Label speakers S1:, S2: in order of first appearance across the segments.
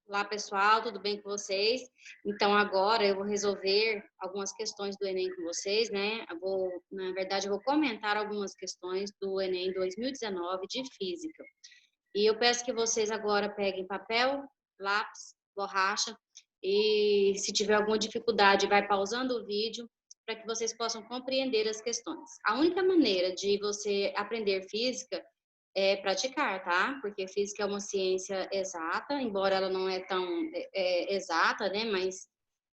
S1: Olá, pessoal, tudo bem com vocês? Então, agora eu vou resolver algumas questões do Enem com vocês, né? Na verdade, eu vou comentar algumas questões do Enem 2019 de Física. E eu peço que vocês agora peguem papel, lápis, borracha e, se tiver alguma dificuldade, vai pausando o vídeo para que vocês possam compreender as questões. A única maneira de você aprender física é praticar, tá? Porque física é uma ciência exata, embora ela não é tão exata, né? Mas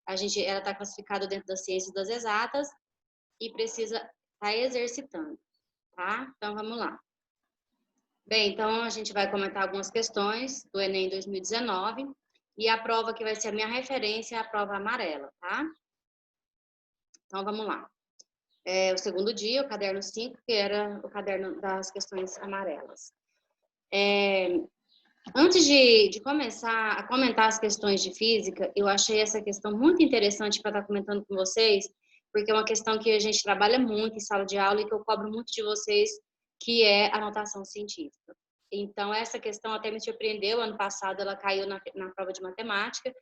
S1: ela está classificada dentro das ciências das exatas e precisa estar exercitando, tá? Então, vamos lá. Bem, então a gente vai comentar algumas questões do Enem 2019 e a prova que vai ser a minha referência é a prova amarela, tá? Então, vamos lá. O segundo dia, o caderno 5, que era o caderno das questões amarelas. Antes de começar a comentar as questões de física, eu achei essa questão muito interessante para estar comentando com vocês, porque é uma questão que a gente trabalha muito em sala de aula e que eu cobro muito de vocês, que é a notação científica. Então, essa questão até me surpreendeu. Ano passado, ela caiu na prova de matemática,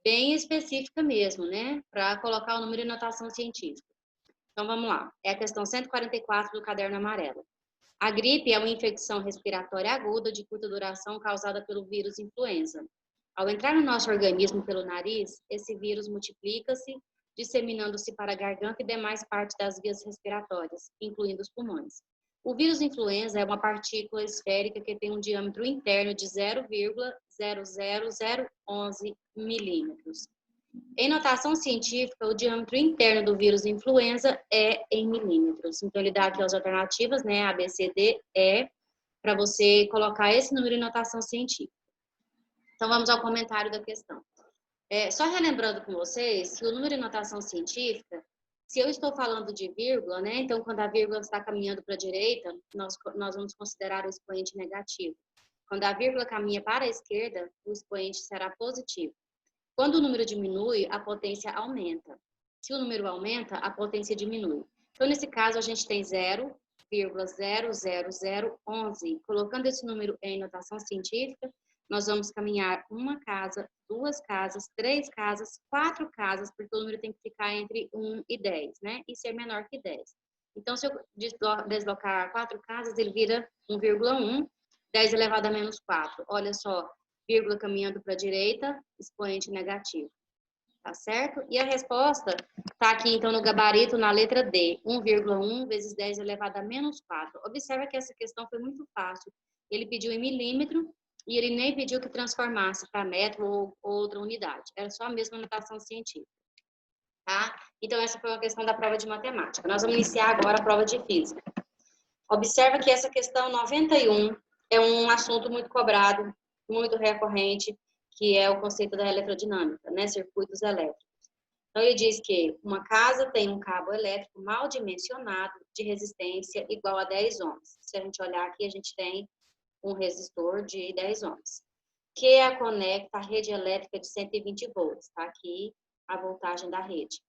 S1: bem específica mesmo, né? Para colocar o número em notação científica. Então, vamos lá. É a questão 144 do caderno amarelo. A gripe é uma infecção respiratória aguda de curta duração causada pelo vírus influenza. Ao entrar no nosso organismo pelo nariz, esse vírus multiplica-se, disseminando-se para a garganta e demais partes das vias respiratórias, incluindo os pulmões. O vírus influenza é uma partícula esférica que tem um diâmetro interno de 0,00011 milímetros. Em notação científica, o diâmetro interno do vírus influenza é em milímetros. Então, ele dá aqui as alternativas, né? A, B, C, D, E, para você colocar esse número em notação científica. Então, vamos ao comentário da questão. Só relembrando com vocês que o número em notação científica, se eu estou falando de vírgula, né? Então, quando a vírgula está caminhando para a direita, nós vamos considerar o expoente negativo. Quando a vírgula caminha para a esquerda, o expoente será positivo. Quando o número diminui, a potência aumenta. Se o número aumenta, a potência diminui. Então, nesse caso, a gente tem 0,00011. Colocando esse número em notação científica, nós vamos caminhar uma casa, duas casas, três casas, quatro casas, porque o número tem que ficar entre 1 e 10, né? E ser menor que 10. Então, se eu deslocar quatro casas, ele vira 1,1, 10 elevado a menos 4. Olha só, vírgula caminhando para a direita, expoente negativo. Tá certo? E a resposta está aqui, então, no gabarito, na letra D. 1,1 vezes 10 elevado a menos 4. Observa que essa questão foi muito fácil. Ele pediu em milímetro e ele nem pediu que transformasse para metro ou outra unidade. Era só a mesma notação científica. Tá? Então, essa foi uma questão da prova de matemática. Nós vamos iniciar agora a prova de física. Observa que essa questão 91 é um assunto muito cobrado, muito recorrente, que é o conceito da eletrodinâmica, né? Circuitos elétricos. Então, ele diz que uma casa tem um cabo elétrico mal dimensionado de resistência igual a 10 ohms. Se a gente olhar aqui, a gente tem um resistor de 10 ohms, que a conecta à rede elétrica de 120 volts. Está aqui a voltagem da rede.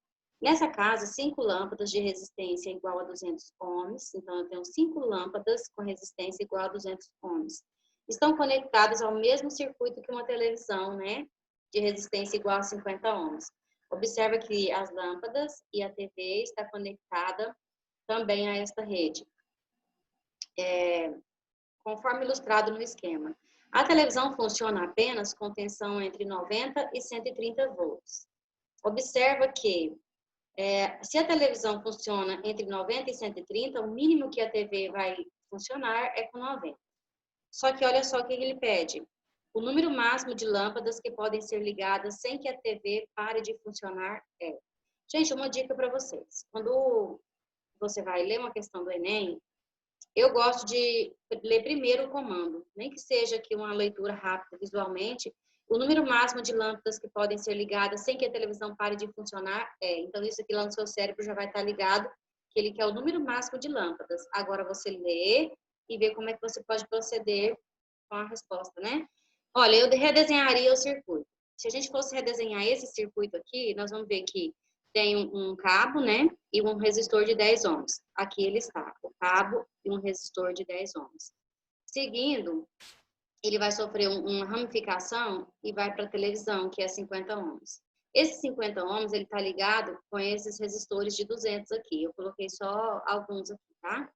S1: Nessa casa, 5 lâmpadas de resistência igual a 200 ohms. Então, eu tenho 5 lâmpadas com resistência igual a 200 ohms. Estão conectadas ao mesmo circuito que uma televisão, né? De resistência igual a 50 ohms. Observa que as lâmpadas e a TV está conectada também a esta rede. Conforme ilustrado no esquema. A televisão funciona apenas com tensão entre 90 e 130 volts. Observa que se a televisão funciona entre 90 e 130, o mínimo que a TV vai funcionar é com 90. Só que olha só o que ele pede. O número máximo de lâmpadas que podem ser ligadas sem que a TV pare de funcionar é... Gente, uma dica para vocês. Quando você vai ler uma questão do Enem, eu gosto de ler primeiro o comando. Nem que seja aqui uma leitura rápida visualmente, o número máximo de lâmpadas que podem ser ligadas sem que a televisão pare de funcionar é. Então, isso aqui lá no seu cérebro já vai estar ligado, que ele quer o número máximo de lâmpadas. Agora, você lê e vê como é que você pode proceder com a resposta, né? Olha, eu redesenharia o circuito. Se a gente fosse redesenhar esse circuito aqui, nós vamos ver que tem um cabo, né? E um resistor de 10 ohms. Aqui ele está, o cabo e um resistor de 10 ohms. Seguindo, ele vai sofrer uma ramificação e vai para a televisão, que é 50 ohms. Esse 50 ohms, ele está ligado com esses resistores de 200 aqui. Eu coloquei só alguns aqui, tá?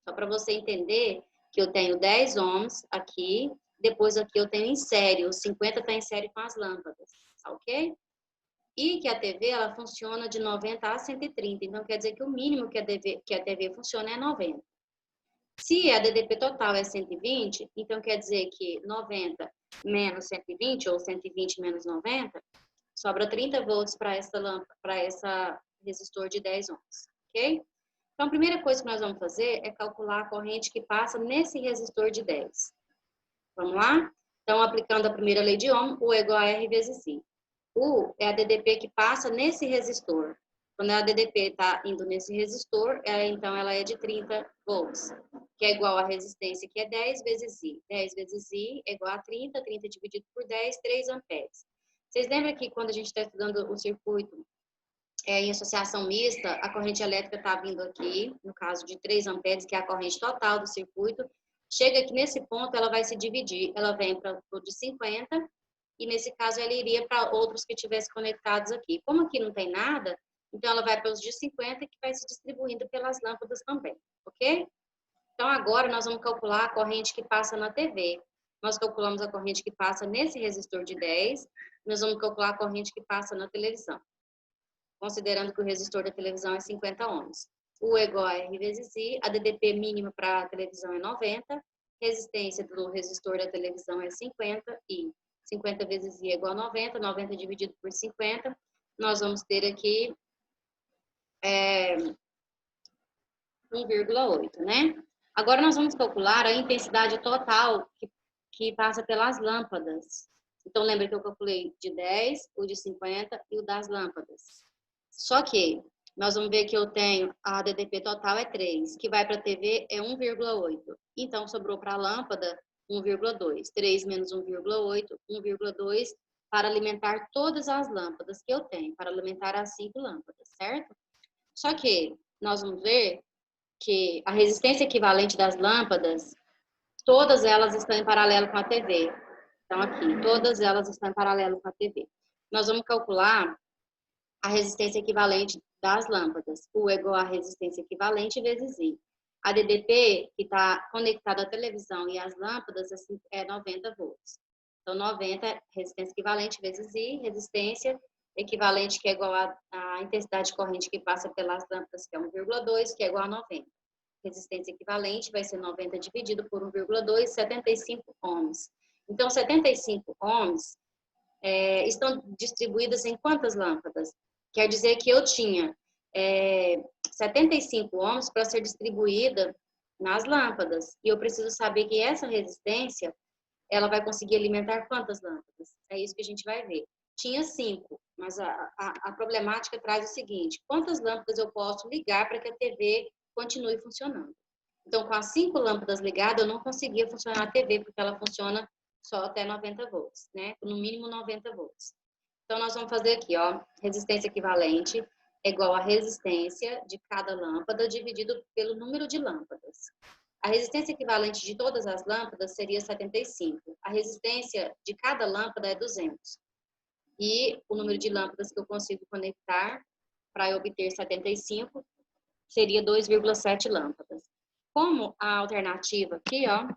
S1: Só para você entender que eu tenho 10 ohms aqui, depois aqui eu tenho em série, os 50 está em série com as lâmpadas, tá ok? E que a TV, ela funciona de 90 a 130, então quer dizer que o mínimo que a TV funciona é 90. Se a DDP total é 120, então quer dizer que 90 menos 120, ou 120 menos 90, sobra 30 volts para essa lâmpada, para esse resistor de 10 ohms, ok? Então, a primeira coisa que nós vamos fazer é calcular a corrente que passa nesse resistor de 10. Vamos lá? Então, aplicando a primeira lei de Ohm, U é igual a R vezes I. U é a DDP que passa nesse resistor. Quando a DDP está indo nesse resistor, então ela é de 30 volts, que é igual a resistência, que é 10 vezes I. 10 vezes I é igual a 30, 30 dividido por 10, 3 amperes. Vocês lembram que quando a gente está estudando o circuito em associação mista, a corrente elétrica está vindo aqui, no caso de 3 amperes, que é a corrente total do circuito. Chega aqui nesse ponto, ela vai se dividir. Ela vem para o de 50, e nesse caso ela iria para outros que estivessem conectados aqui. Como aqui não tem nada, então ela vai para os de 50, que vai se distribuindo pelas lâmpadas também, ok? Então agora nós vamos calcular a corrente que passa na TV. Nós calculamos a corrente que passa nesse resistor de 10, nós vamos calcular a corrente que passa na televisão, considerando que o resistor da televisão é 50 ohms. U é igual a R vezes I, a DDP mínima para a televisão é 90, resistência do resistor da televisão é 50, e 50 vezes I é igual a 90, 90 dividido por 50, nós vamos ter aqui 1,8, né? Agora nós vamos calcular a intensidade total que passa pelas lâmpadas. Então, lembra que eu calculei de 10, o de 50 e o das lâmpadas. Só que nós vamos ver que eu tenho a DDP total é 3, que vai para a TV é 1,8. Então, sobrou para a lâmpada 1,2. 3 menos 1,8, 1,2 para alimentar todas as lâmpadas que eu tenho, para alimentar as 5 lâmpadas, certo? Só que nós vamos ver que a resistência equivalente das lâmpadas, todas elas estão em paralelo com a TV. Então, aqui, todas elas estão em paralelo com a TV. Nós vamos calcular a resistência equivalente das lâmpadas. U é igual a resistência equivalente vezes I. A DDP, que está conectada à televisão e às lâmpadas, é 90 volts. Então, 90 é resistência equivalente vezes I, resistência equivalente, que é igual à intensidade de corrente que passa pelas lâmpadas, que é 1,2, que é igual a 90. Resistência equivalente vai ser 90 dividido por 1,2, 75 ohms. Então, 75 ohms estão distribuídas em quantas lâmpadas? Quer dizer que eu tinha 75 ohms para ser distribuída nas lâmpadas. E eu preciso saber que essa resistência, ela vai conseguir alimentar quantas lâmpadas? É isso que a gente vai ver. Tinha 5, mas a problemática traz o seguinte: quantas lâmpadas eu posso ligar para que a TV continue funcionando? Então, com as 5 lâmpadas ligadas, eu não conseguia funcionar a TV, porque ela funciona só até 90 volts, né? No mínimo 90 volts. Então, nós vamos fazer aqui, ó, resistência equivalente é igual a resistência de cada lâmpada dividido pelo número de lâmpadas. A resistência equivalente de todas as lâmpadas seria 75. A resistência de cada lâmpada é 200. E o número de lâmpadas que eu consigo conectar para eu obter 75 seria 2,7 lâmpadas. Como a alternativa aqui, ó,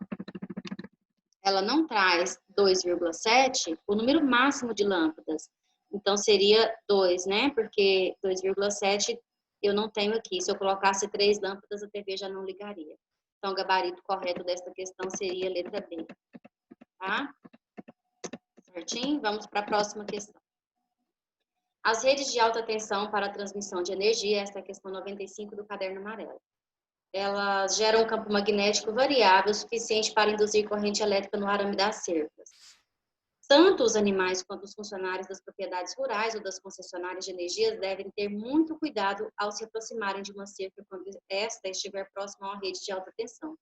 S1: ela não traz 2,7, o número máximo de lâmpadas, então seria 2, né? Porque 2,7 eu não tenho aqui. Se eu colocasse 3 lâmpadas, a TV já não ligaria. Então, o gabarito correto desta questão seria a letra B. Tá? Certinho? Vamos para a próxima questão. As redes de alta tensão para a transmissão de energia, esta é a questão 95 do caderno amarelo. Elas geram um campo magnético variável suficiente para induzir corrente elétrica no arame das cercas. Tanto os animais quanto os funcionários das propriedades rurais ou das concessionárias de energias devem ter muito cuidado ao se aproximarem de uma cerca quando esta estiver próxima a uma rede de alta tensão,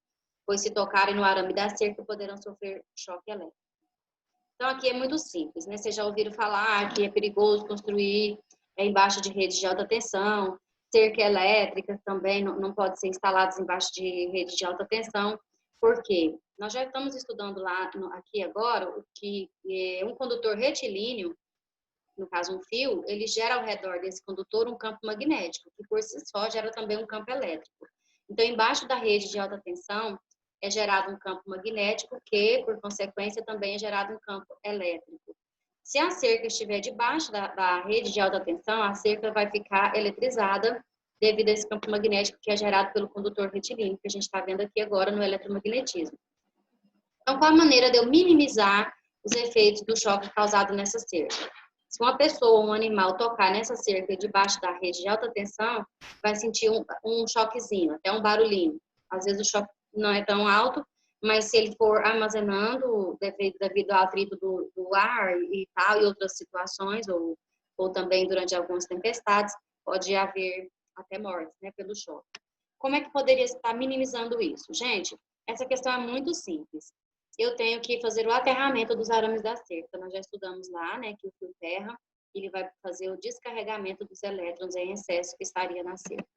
S1: pois se tocarem no arame da cerca poderão sofrer choque elétrico. Então, aqui é muito simples, né? Vocês já ouviram falar que é perigoso construir embaixo de redes de alta tensão, cerca elétrica também não pode ser instaladas embaixo de rede de alta tensão. Por quê? Nós já estamos estudando lá, aqui agora, o que é um condutor retilíneo, no caso um fio, ele gera ao redor desse condutor um campo magnético, que por si só gera também um campo elétrico. Então, embaixo da rede de alta tensão é gerado um campo magnético que, por consequência, também é gerado um campo elétrico. Se a cerca estiver debaixo da rede de alta tensão, a cerca vai ficar eletrizada devido a esse campo magnético que é gerado pelo condutor retilíneo, que a gente está vendo aqui agora no eletromagnetismo. Então, qual a maneira de eu minimizar os efeitos do choque causado nessa cerca? Se uma pessoa ou um animal tocar nessa cerca debaixo da rede de alta tensão, vai sentir um choquezinho, até um barulhinho. Às vezes o choque não é tão alto, mas se ele for armazenando devido ao atrito do ar e tal, e outras situações, ou também durante algumas tempestades, pode haver até mortes, né, pelo choque. Como é que poderia estar minimizando isso? Gente, essa questão é muito simples. Eu tenho que fazer o aterramento dos arames da cerca. Nós já estudamos lá, né, que o fio terra, ele vai fazer o descarregamento dos elétrons em excesso que estaria na cerca.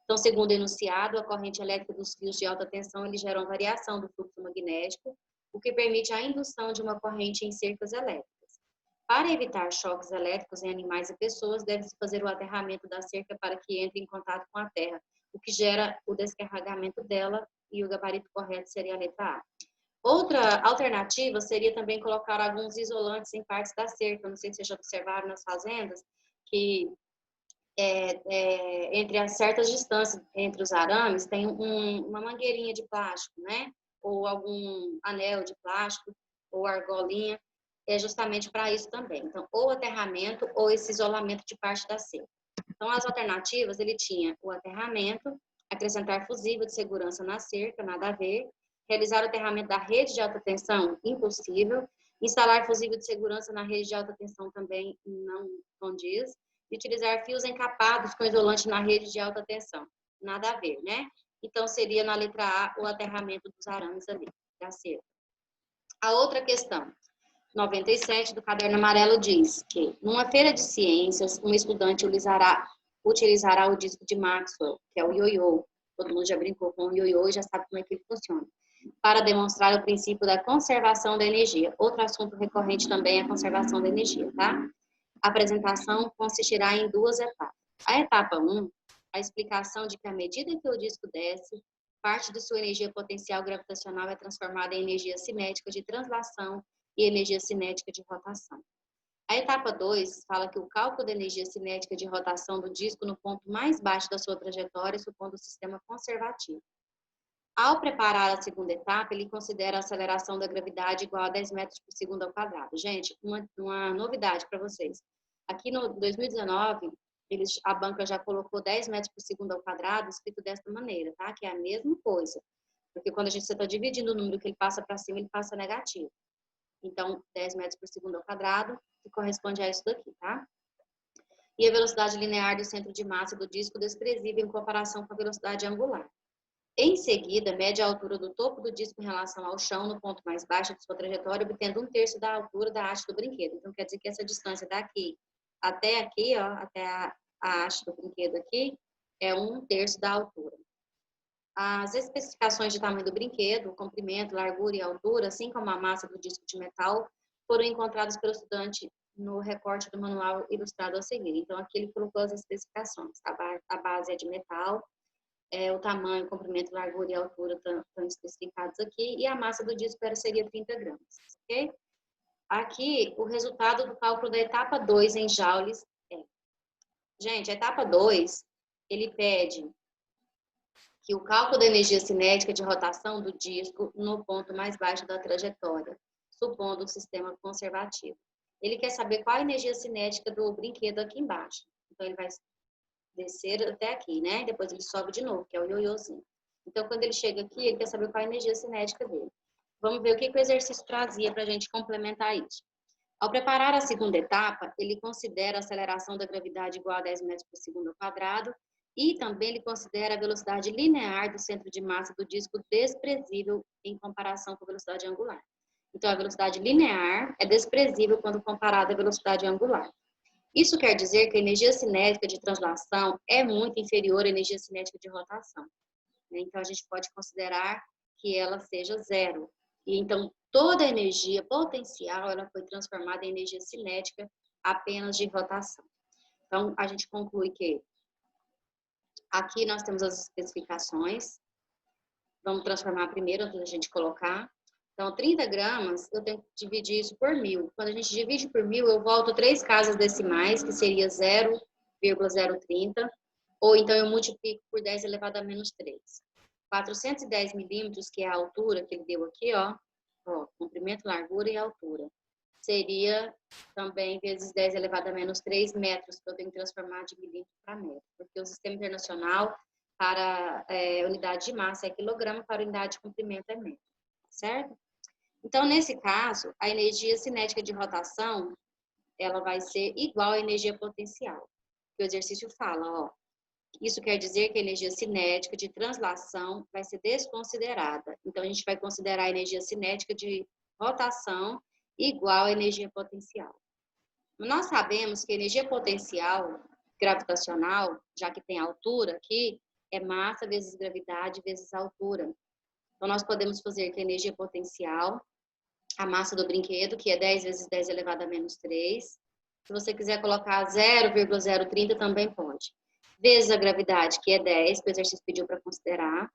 S1: Então, segundo o enunciado, a corrente elétrica dos fios de alta tensão, ele gera uma variação do fluxo magnético, o que permite a indução de uma corrente em cercas elétricas. Para evitar choques elétricos em animais e pessoas, deve-se fazer o aterramento da cerca para que entre em contato com a terra, o que gera o descarregamento dela, e o gabarito correto seria a letra A. Outra alternativa seria também colocar alguns isolantes em partes da cerca. Não sei se vocês já observaram nas fazendas, que entre as certas distâncias entre os arames tem uma mangueirinha de plástico, né? Ou algum anel de plástico, ou argolinha, é justamente para isso também. Então, ou aterramento ou esse isolamento de parte da cerca. Então, as alternativas, ele tinha o aterramento, acrescentar fusível de segurança na cerca, nada a ver. Realizar o aterramento da rede de alta tensão, impossível. Instalar fusível de segurança na rede de alta tensão também não condiz. E utilizar fios encapados com isolante na rede de alta tensão. Nada a ver, né? Então, seria na letra A o aterramento dos arames ali, da cerca. A outra questão, 97 do caderno amarelo, diz que numa feira de ciências, um estudante utilizará o disco de Maxwell, que é o ioiô. Todo mundo já brincou com o ioiô e já sabe como é que ele funciona. Para demonstrar o princípio da conservação da energia. Outro assunto recorrente também é a conservação da energia, tá? A apresentação consistirá em duas etapas. A etapa 1, a explicação de que à medida que o disco desce, parte de sua energia potencial gravitacional é transformada em energia cinética de translação e energia cinética de rotação. A etapa 2 fala que o cálculo da energia cinética de rotação do disco no ponto mais baixo da sua trajetória, supondo o sistema conservativo. Ao preparar a segunda etapa, ele considera a aceleração da gravidade igual a 10 metros por segundo ao quadrado. Gente, uma novidade para vocês. Aqui no 2019, a banca já colocou 10 metros por segundo ao quadrado, escrito desta maneira, tá? Que é a mesma coisa. Porque quando você está dividindo o número que ele passa para cima, ele passa negativo. Então, 10 metros por segundo ao quadrado, que corresponde a isso daqui, tá? E a velocidade linear do centro de massa do disco desprezível em comparação com a velocidade angular. Em seguida, mede a altura do topo do disco em relação ao chão, no ponto mais baixo de sua trajetória, obtendo 1/3 da altura da haste do brinquedo. Então, quer dizer que essa distância daqui até aqui, ó, até a haste do brinquedo aqui, é 1/3 da altura. As especificações de tamanho do brinquedo, comprimento, largura e altura, assim como a massa do disco de metal, foram encontradas pelo estudante no recorte do manual ilustrado a seguir. Então, aqui ele colocou as especificações. A base é de metal, o tamanho, comprimento, largura e altura estão especificados aqui, e a massa do disco seria 30 gramas, ok? Aqui, o resultado do cálculo da etapa 2 em joules é... Gente, a etapa 2, ele pede que o cálculo da energia cinética de rotação do disco no ponto mais baixo da trajetória, supondo um sistema conservativo. Ele quer saber qual a energia cinética do brinquedo aqui embaixo. Então, ele vai descer até aqui, né? Depois ele sobe de novo, que é o ioiôzinho. Então, quando ele chega aqui, ele quer saber qual é a energia cinética dele. Vamos ver o que o exercício trazia para a gente complementar isso. Ao preparar a segunda etapa, ele considera a aceleração da gravidade igual a 10 metros por segundo ao quadrado e também ele considera a velocidade linear do centro de massa do disco desprezível em comparação com a velocidade angular. Então, a velocidade linear é desprezível quando comparada à velocidade angular. Isso quer dizer que a energia cinética de translação é muito inferior à energia cinética de rotação. Então, a gente pode considerar que ela seja zero. E então, toda a energia potencial, ela foi transformada em energia cinética apenas de rotação. Então, a gente conclui que aqui nós temos as especificações. Vamos transformar primeiro, antes da gente colocar. Então, 30 gramas, eu tenho que dividir isso por 1.000. Quando a gente divide por 1.000, eu volto 3 casas decimais, que seria 0,030. Ou então, eu multiplico por 10 elevado a menos 3. 410 milímetros, que é a altura que ele deu aqui, ó, comprimento, largura e altura. Seria também vezes 10 elevado a menos 3 metros, que eu tenho que transformar de milímetro para metro. Porque o sistema internacional, para unidade de massa é quilograma, para unidade de comprimento é metro, certo? Então, nesse caso, a energia cinética de rotação, ela vai ser igual à energia potencial. Que o exercício fala, ó. Isso quer dizer que a energia cinética de translação vai ser desconsiderada. Então, a gente vai considerar a energia cinética de rotação igual à energia potencial. Nós sabemos que a energia potencial gravitacional, já que tem altura aqui, é massa vezes gravidade vezes altura. Então, nós podemos fazer que a energia potencial, a massa do brinquedo, que é 10 vezes 10 elevado a menos 3. Se você quiser colocar 0,030, também pode. Vezes a gravidade, que é 10, que o exercício pediu para considerar.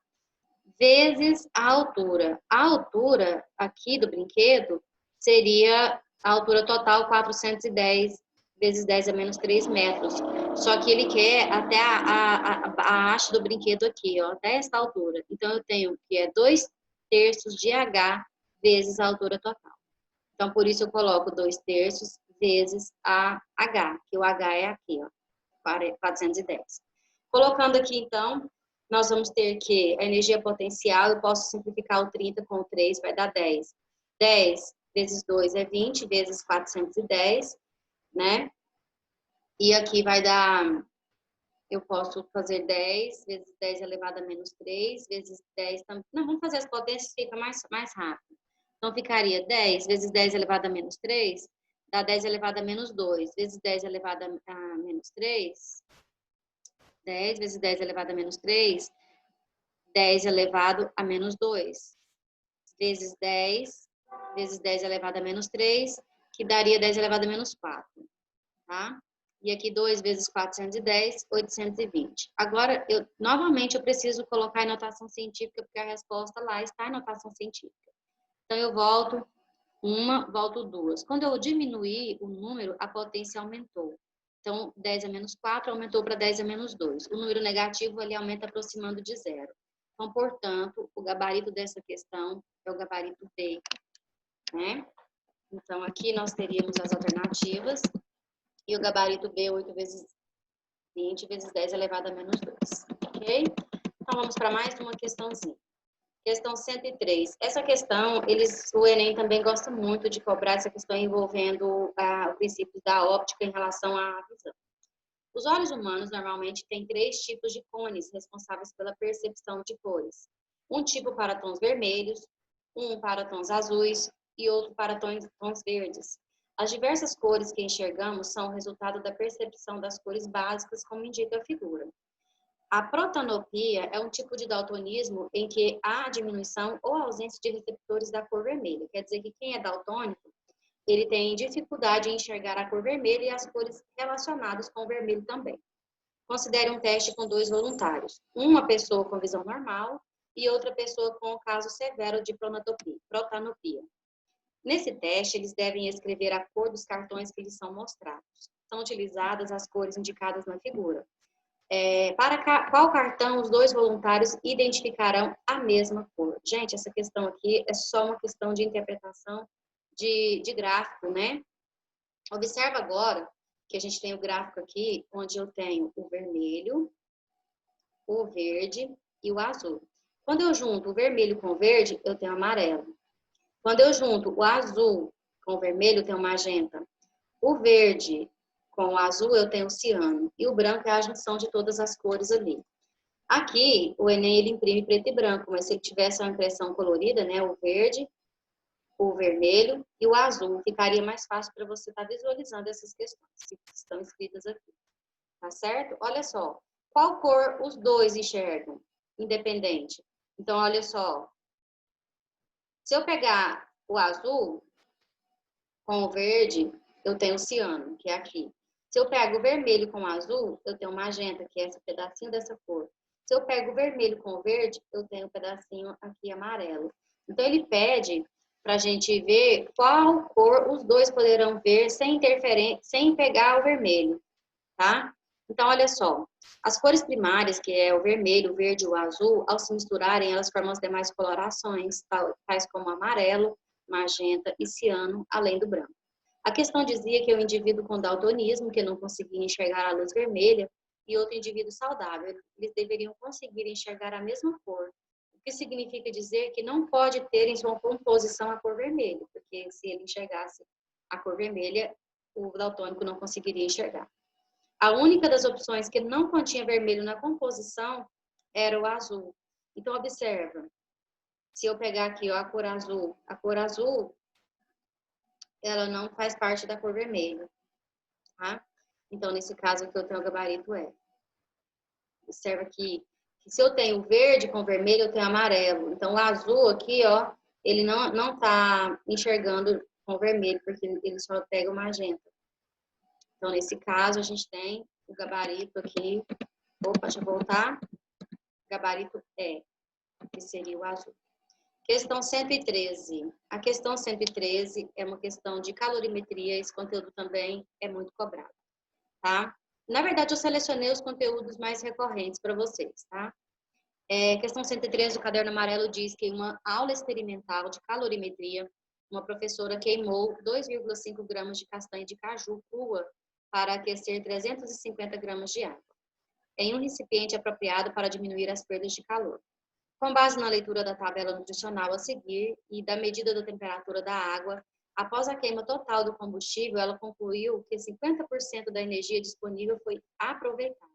S1: Vezes a altura. A altura aqui do brinquedo seria a altura total 410 vezes 10 a menos 3 metros. Só que ele quer até a haste do brinquedo aqui, ó, até essa altura. Então, eu tenho que é 2/3 de H vezes a altura total. Então, por isso eu coloco 2/3 vezes a H, que o H é aqui, ó, 410. Colocando aqui, então, nós vamos ter que a energia potencial, eu posso simplificar o 30 com o 3, vai dar 10. 10 vezes 2 é 20, vezes 410, né? E aqui vai dar, eu posso fazer 10 vezes 10 elevado a menos 3, vezes 10 também. Não, vamos fazer as potências, fica mais rápido. Então, ficaria 10 vezes 10 elevado a menos 3, dá 10 elevado a menos 2, vezes 10 elevado a menos 3, 10 vezes 10 elevado a menos 3, 10 elevado a menos 2, vezes 10, vezes 10 elevado a menos 3, que daria 10 elevado a menos 4, tá? E aqui 2 vezes 410, 820. Agora, novamente, eu preciso colocar em notação científica, porque a resposta lá está em notação científica. Então, eu volto uma, volto duas. Quando eu diminuir o número, a potência aumentou. Então, 10 a menos 4 aumentou para 10 a menos 2. O número negativo, ele aumenta aproximando de zero. Então, portanto, o gabarito dessa questão é o gabarito B, né? Então, aqui nós teríamos as alternativas. E o gabarito B, 8 vezes 20 vezes 10 elevado a menos 2. Ok? Então, vamos para mais uma questãozinha. Questão 103. Essa questão, o Enem também gosta muito de cobrar essa questão envolvendo o princípio da óptica em relação à visão. Os olhos humanos normalmente têm 3 tipos de cones responsáveis pela percepção de cores. Um tipo para tons vermelhos, um para tons azuis e outro para tons verdes. As diversas cores que enxergamos são o resultado da percepção das cores básicas, como indica a figura. A protanopia é um tipo de daltonismo em que há diminuição ou ausência de receptores da cor vermelha. Quer dizer que quem é daltônico, ele tem dificuldade em enxergar a cor vermelha e as cores relacionadas com o vermelho também. Considere um teste com 2 voluntários. Uma pessoa com visão normal e outra pessoa com o caso severo de protanopia. Nesse teste, eles devem escrever a cor dos cartões que lhes são mostrados. São utilizadas as cores indicadas na figura. Para qual cartão os 2 voluntários identificarão a mesma cor? Gente, essa questão aqui é só uma questão de interpretação de gráfico, né? Observa agora que a gente tem o gráfico aqui, onde eu tenho o vermelho, o verde e o azul. Quando eu junto o vermelho com o verde, eu tenho amarelo. Quando eu junto o azul com o vermelho, eu tenho magenta. O verde com o azul, eu tenho ciano. E o branco é a junção de todas as cores ali. Aqui, o Enem, ele imprime preto e branco, mas se ele tivesse uma impressão colorida, né, o verde, o vermelho e o azul, ficaria mais fácil para você estar visualizando essas questões que estão escritas aqui. Tá certo? Olha só. Qual cor os 2 enxergam? Independente. Então, olha só. Se eu pegar o azul com o verde, eu tenho o ciano, que é aqui. Se eu pego o vermelho com o azul, eu tenho o magenta, que é esse pedacinho dessa cor. Se eu pego o vermelho com o verde, eu tenho um pedacinho aqui amarelo. Então, ele pede para a gente ver qual cor os dois poderão ver sem interferência, sem pegar o vermelho, tá? Então, olha só. As cores primárias, que é o vermelho, o verde e o azul, ao se misturarem, elas formam as demais colorações, tais como amarelo, magenta e ciano, além do branco. A questão dizia que o indivíduo com daltonismo, que não conseguia enxergar a luz vermelha, e outro indivíduo saudável, eles deveriam conseguir enxergar a mesma cor. O que significa dizer que não pode ter em sua composição a cor vermelha, porque se ele enxergasse a cor vermelha, o daltônico não conseguiria enxergar. A única das opções que não continha vermelho na composição era o azul. Então, observa. Se eu pegar aqui ó, a cor azul, ela não faz parte da cor vermelha, tá? Então, nesse caso aqui, eu tenho o gabarito E. Observa que se eu tenho verde com vermelho, eu tenho amarelo. Então, o azul aqui, ó, ele não tá enxergando com vermelho, porque ele só pega o magenta. Então, nesse caso, a gente tem o gabarito aqui. Opa, deixa eu voltar. Gabarito E, que seria o azul. Questão 113. A questão 113 é uma questão de calorimetria. Esse conteúdo também é muito cobrado, tá? Na verdade, eu selecionei os conteúdos mais recorrentes para vocês, tá? Questão 113 do caderno amarelo diz que em uma aula experimental de calorimetria, uma professora queimou 2,5 gramas de castanha de caju crua para aquecer 350 gramas de água em um recipiente apropriado para diminuir as perdas de calor. Com base na leitura da tabela nutricional a seguir e da medida da temperatura da água, após a queima total do combustível, ela concluiu que 50% da energia disponível foi aproveitada.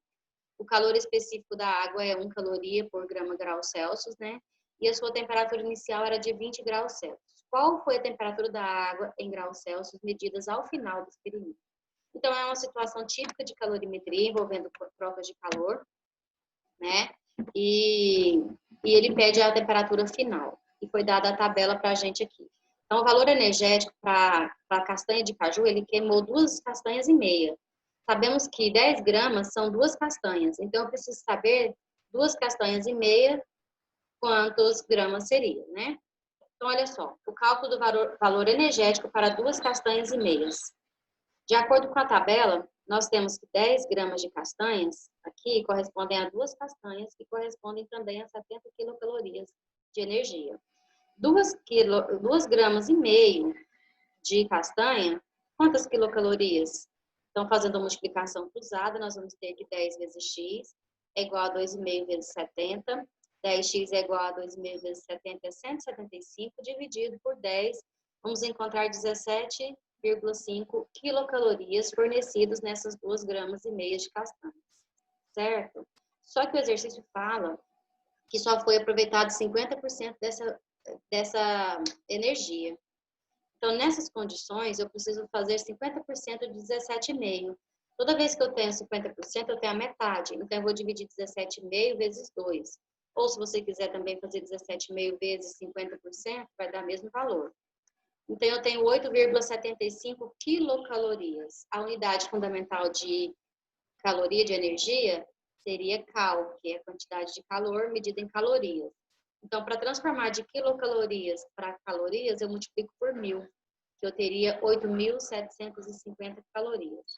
S1: O calor específico da água é 1 caloria por grau Celsius, né? E a sua temperatura inicial era de 20 graus Celsius. Qual foi a temperatura da água em graus Celsius medidas ao final do experimento? Então, é uma situação típica de calorimetria envolvendo trocas de calor, né? E ele pede a temperatura final. E foi dada a tabela para a gente aqui. Então, o valor energético para a castanha de caju, ele queimou 2 castanhas e meia. Sabemos que 10 gramas são 2 castanhas. Então, eu preciso saber 2 castanhas e meia, quantos gramas seria, né? Então, olha só. O cálculo do valor energético para 2 castanhas e meias. De acordo com a tabela, nós temos que 10 gramas de castanhas aqui correspondem a 2 castanhas, que correspondem também a 70 quilocalorias de energia. 2 gramas e meio de castanha, quantas quilocalorias? Então, fazendo a multiplicação cruzada, nós vamos ter que 10 vezes x é igual a 2,5 vezes 70. 10x é igual a 2,5 vezes 70 é 175, dividido por 10, vamos encontrar 17,5 quilocalorias fornecidas nessas 2 gramas e meia de castanhas, certo? Só que o exercício fala que só foi aproveitado 50% dessa energia. Então, nessas condições, eu preciso fazer 50% de 17,5. Toda vez que eu tenho 50%, eu tenho a metade. Então, eu vou dividir 17,5 vezes 2. Ou, se você quiser também fazer 17,5 vezes 50%, vai dar o mesmo valor. Então, eu tenho 8,75 quilocalorias. A unidade fundamental de caloria, de energia, seria cal, que é a quantidade de calor medida em calorias. Então, para transformar de quilocalorias para calorias, eu multiplico por 1.000, que eu teria 8.750 calorias.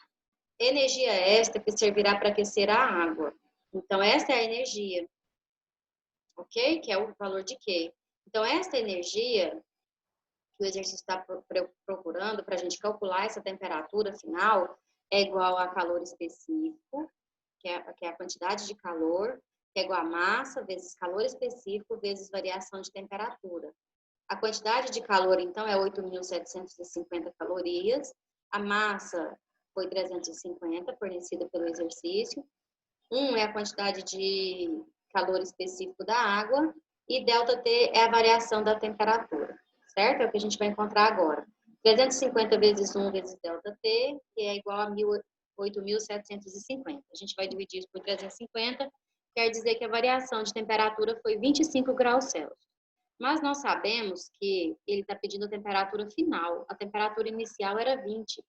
S1: Energia esta que servirá para aquecer a água. Então, esta é a energia, ok? Que é o valor de Q. Então, esta energia que o exercício está procurando para a gente calcular essa temperatura final é igual a calor específico, que é a quantidade de calor, que é igual a massa vezes calor específico vezes variação de temperatura. A quantidade de calor, então, é 8.750 calorias. A massa foi 350, fornecida pelo exercício. 1 é a quantidade de calor específico da água. E ΔT é a variação da temperatura, certo? É o que a gente vai encontrar agora. 350 vezes 1 vezes ΔT, que é igual a 8.750. A gente vai dividir isso por 350, quer dizer que a variação de temperatura foi 25 graus Celsius. Mas nós sabemos que ele está pedindo a temperatura final. A temperatura inicial era 20.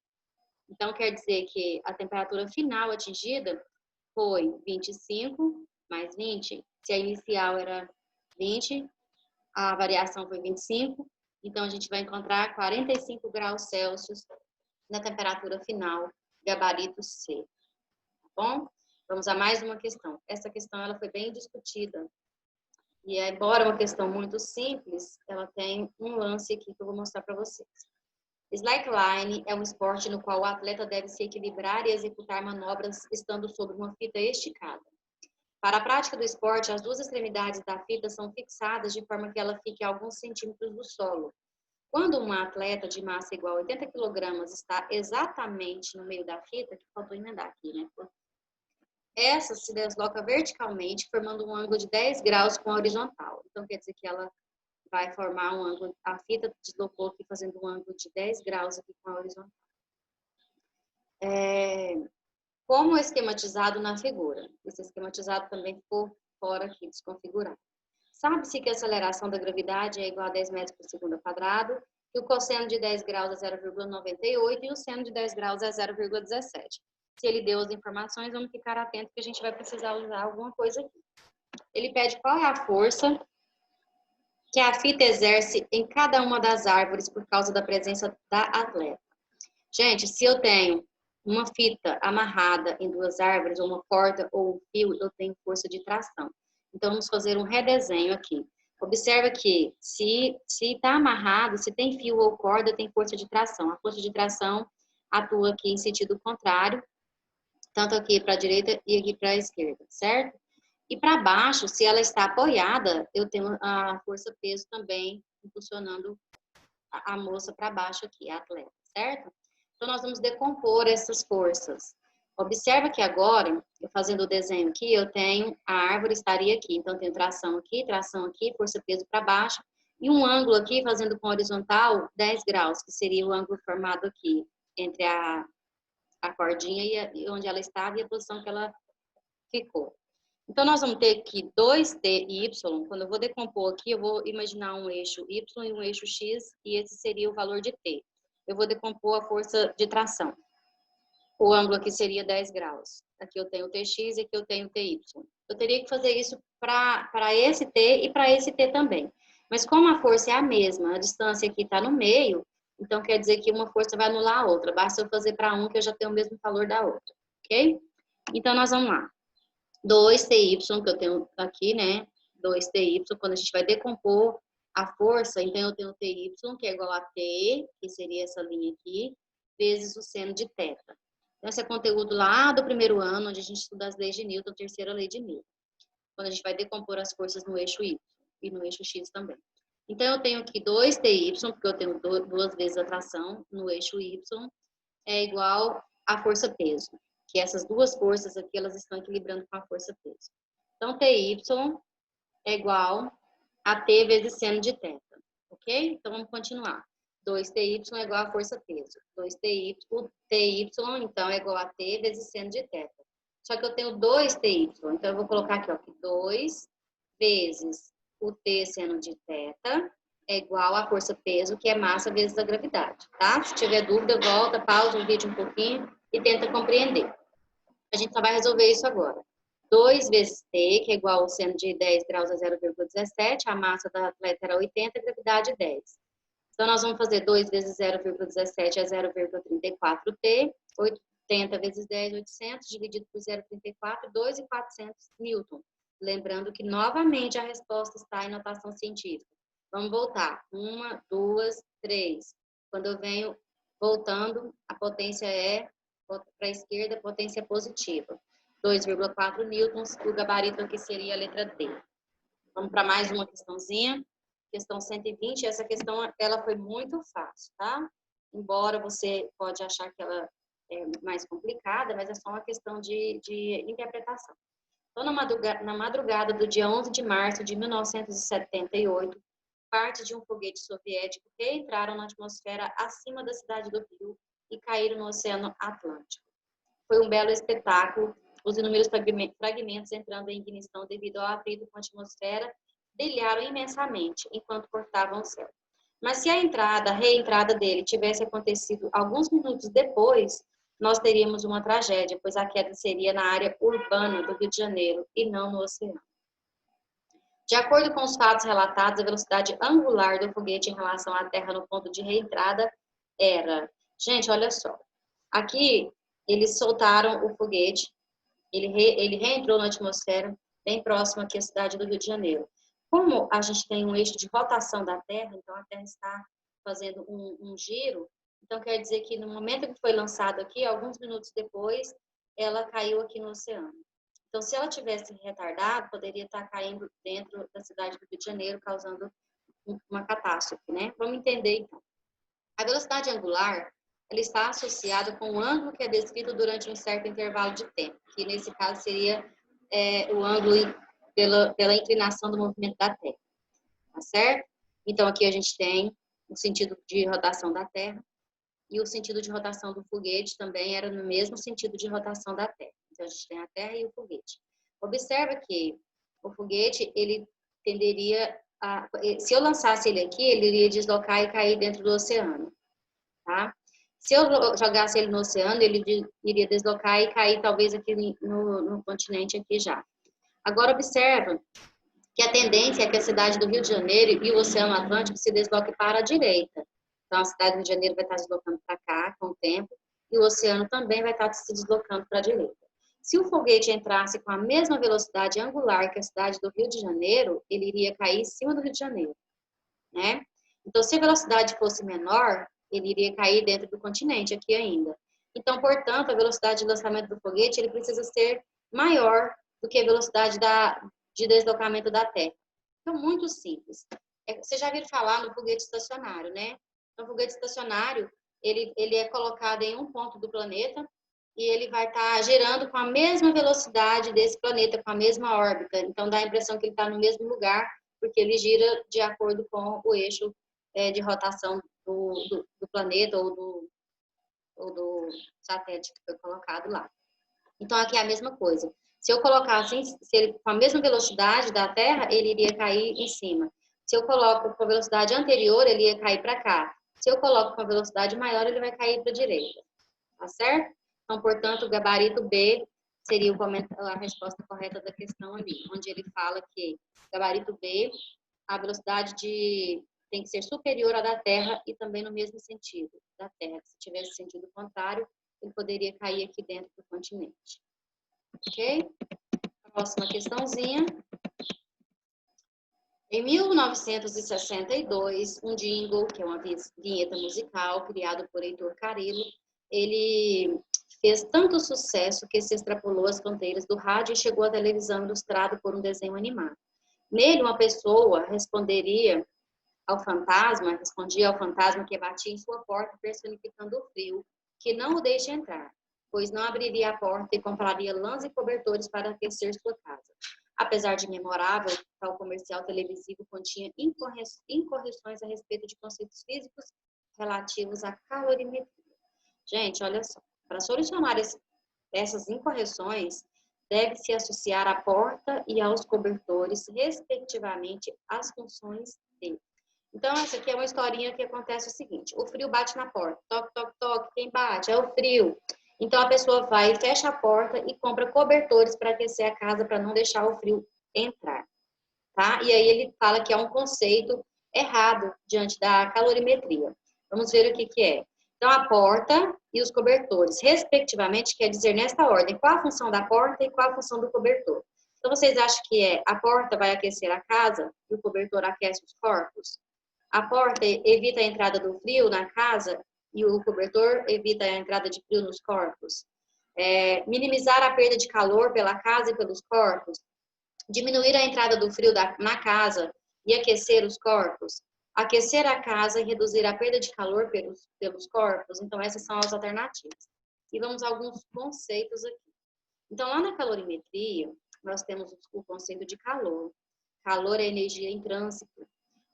S1: Então, quer dizer que a temperatura final atingida foi 25 mais 20. Se a inicial era 20, a variação foi 25. Então, a gente vai encontrar 45 graus Celsius na temperatura final, gabarito C. Tá bom? Vamos a mais uma questão. Essa questão ela foi bem discutida. E, embora uma questão muito simples, ela tem um lance aqui que eu vou mostrar para vocês. Slackline é um esporte no qual o atleta deve se equilibrar e executar manobras estando sobre uma fita esticada. Para a prática do esporte, as duas extremidades da fita são fixadas de forma que ela fique a alguns centímetros do solo. Quando um atleta de massa igual a 80 kg está exatamente no meio da fita, que faltou emendar aqui, né? Essa se desloca verticalmente, formando um ângulo de 10 graus com a horizontal. Então, quer dizer que ela vai formar um ângulo, a fita deslocou aqui fazendo um ângulo de 10 graus aqui com a horizontal. Como esquematizado na figura. Esse esquematizado também ficou fora aqui, desconfigurado. Sabe-se que a aceleração da gravidade é igual a 10 metros por segundo ao quadrado, que o cosseno de 10 graus é 0,98 e o seno de 10 graus é 0,17. Se ele deu as informações, vamos ficar atento que a gente vai precisar usar alguma coisa aqui. Ele pede qual é a força que a fita exerce em cada uma das árvores por causa da presença da atleta. Gente, se eu tenho uma fita amarrada em duas árvores, ou uma corda ou um fio, eu tenho força de tração. Então, vamos fazer um redesenho aqui. Observa que se está amarrado, se tem fio ou corda, tem força de tração. A força de tração atua aqui em sentido contrário, tanto aqui para a direita e aqui para a esquerda, certo? E para baixo, se ela está apoiada, eu tenho a força-peso também impulsionando a moça para baixo aqui, a atleta, certo? Então, nós vamos decompor essas forças. Observa que agora, eu fazendo o desenho aqui, eu tenho a árvore estaria aqui. Então, eu tenho tração aqui, força-peso para baixo. E um ângulo aqui, fazendo com horizontal, 10 graus, que seria o ângulo formado aqui, entre a cordinha e onde ela estava e a posição que ela ficou. Então, nós vamos ter aqui 2t e y. Quando eu vou decompor aqui, eu vou imaginar um eixo y e um eixo x, e esse seria o valor de t. Eu vou decompor a força de tração. O ângulo aqui seria 10 graus. Aqui eu tenho tx e aqui eu tenho ty. Eu teria que fazer isso para esse t e para esse t também. Mas como a força é a mesma, a distância aqui está no meio, então quer dizer que uma força vai anular a outra. Basta eu fazer para um que eu já tenho o mesmo valor da outra. Ok? Então, nós vamos lá. 2ty, que eu tenho aqui, né? 2ty, quando a gente vai decompor a força, então eu tenho ty, que é igual a t, que seria essa linha aqui, vezes o seno de θ. Então, esse é conteúdo lá do primeiro ano, onde a gente estuda as leis de Newton, terceira lei de Newton. Quando a gente vai decompor as forças no eixo y e no eixo x também. Então, eu tenho aqui 2ty, porque eu tenho duas vezes a tração no eixo y, é igual a força-peso. Que essas duas forças aqui, elas estão equilibrando com a força-peso. Então, TY é igual a T vezes seno de θ. Ok? Então, vamos continuar. 2TY é igual a força-peso. 2TY, o TY, então, é igual a T vezes seno de θ. Só que eu tenho 2TY. Então, eu vou colocar aqui, ó, que 2 vezes o T seno de θ é igual a força-peso, que é massa vezes a gravidade, tá? Se tiver dúvida, volta, pausa o vídeo um pouquinho e tenta compreender. A gente só vai resolver isso agora. 2 vezes T, que é igual ao seno de 10 graus a 0,17, a massa da atleta era 80, a gravidade 10. Então, nós vamos fazer 2 vezes 0,17 é 0,34T, 80 vezes 10, 800, dividido por 0,34, 2.400 newton. Lembrando que, novamente, a resposta está em notação científica. Vamos voltar. 1, 2, 3. Quando eu venho voltando, a potência é para a esquerda, a potência é positiva. 2,4 newtons, o gabarito aqui seria a letra D. Vamos para mais uma questãozinha. Questão 120, essa questão ela foi muito fácil, tá? Embora você pode achar que ela é mais complicada, mas é só uma questão de interpretação. Então, na madrugada do dia 11 de março de 1978, parte de um foguete soviético reentraram na atmosfera acima da cidade do Rio e caíram no Oceano Atlântico. Foi um belo espetáculo, os inúmeros fragmentos entrando em ignição devido ao atrito com a atmosfera brilharam imensamente enquanto cortavam o céu. Mas se a reentrada dele tivesse acontecido alguns minutos depois, nós teríamos uma tragédia, pois a queda seria na área urbana do Rio de Janeiro e não no oceano. De acordo com os fatos relatados, a velocidade angular do foguete em relação à Terra no ponto de reentrada era... Gente, olha só. Aqui, eles soltaram o foguete, ele reentrou na atmosfera, bem próximo aqui à cidade do Rio de Janeiro. Como a gente tem um eixo de rotação da Terra, então a Terra está fazendo um giro, então quer dizer que no momento que foi lançado aqui, alguns minutos depois, ela caiu aqui no oceano. Então, se ela tivesse retardado, poderia estar caindo dentro da cidade do Rio de Janeiro, causando uma catástrofe, né? Vamos entender, então. A velocidade angular, ela está associada com o ângulo que é descrito durante um certo intervalo de tempo, que nesse caso seria o ângulo pela inclinação do movimento da Terra, tá certo? Então, aqui a gente tem o sentido de rotação da Terra, e o sentido de rotação do foguete também era no mesmo sentido de rotação da Terra. Então, a gente tem a Terra e o foguete. Observa que o foguete, ele tenderia a... Se eu lançasse ele aqui, ele iria deslocar e cair dentro do oceano, tá? Se eu jogasse ele no oceano, ele iria deslocar e cair talvez aqui no continente aqui já. Agora, observa que a tendência é que a cidade do Rio de Janeiro e o Oceano Atlântico se desloquem para a direita. Então, a cidade do Rio de Janeiro vai estar se deslocando para cá com o tempo e o oceano também vai estar se deslocando para a direita. Se o foguete entrasse com a mesma velocidade angular que a cidade do Rio de Janeiro, ele iria cair em cima do Rio de Janeiro, né? Então, se a velocidade fosse menor, ele iria cair dentro do continente aqui ainda. Então, portanto, a velocidade de lançamento do foguete, ele precisa ser maior do que a velocidade de deslocamento da Terra. Então, muito simples. Vocês já viram falar no foguete estacionário, né? Então, o foguete estacionário, ele é colocado em um ponto do planeta e ele vai estar girando com a mesma velocidade desse planeta, com a mesma órbita. Então, dá a impressão que ele está no mesmo lugar, porque ele gira de acordo com o eixo de rotação do planeta ou do satélite que foi colocado lá. Então, aqui é a mesma coisa. Se eu colocar assim, se ele, com a mesma velocidade da Terra, ele iria cair em cima. Se eu coloco com a velocidade anterior, ele ia cair para cá. Se eu coloco com a velocidade maior, ele vai cair para a direita. Tá certo? Então, portanto, o gabarito B seria a resposta correta da questão ali, onde ele fala que gabarito B, a velocidade tem que ser superior à da Terra e também no mesmo sentido da Terra. Se tivesse sentido contrário, ele poderia cair aqui dentro do continente. Ok? Próxima questãozinha. Em 1962, um jingle, que é uma vinheta musical criado por Heitor Carillo, ele fez tanto sucesso que se extrapolou as fronteiras do rádio e chegou à televisão ilustrado por um desenho animado. Nele, uma pessoa respondia ao fantasma que batia em sua porta, personificando o frio, que não o deixe entrar, pois não abriria a porta e compraria lãs e cobertores para aquecer sua casa. Apesar de memorável, tal comercial televisivo continha incorreções a respeito de conceitos físicos relativos à calorimetria. Gente, olha só, para solucionar essas incorreções, deve-se associar à porta e aos cobertores, respectivamente, as funções deles. Então, essa aqui é uma historinha que acontece o seguinte: o frio bate na porta, toque, toque, toque, quem bate? É o frio. Então, a pessoa vai, fecha a porta e compra cobertores para aquecer a casa, para não deixar o frio entrar, tá? E aí ele fala que é um conceito errado diante da calorimetria. Vamos ver o que que é. Então, a porta e os cobertores, respectivamente, quer dizer nesta ordem, qual a função da porta e qual a função do cobertor. Então, vocês acham que a porta vai aquecer a casa e o cobertor aquece os corpos? A porta evita a entrada do frio na casa e o cobertor evita a entrada de frio nos corpos. Minimizar a perda de calor pela casa e pelos corpos. Diminuir a entrada do frio na casa e aquecer os corpos. Aquecer a casa e reduzir a perda de calor pelos corpos. Então, essas são as alternativas. E vamos a alguns conceitos aqui. Então, lá na calorimetria, nós temos o conceito de calor. Calor é energia em trânsito.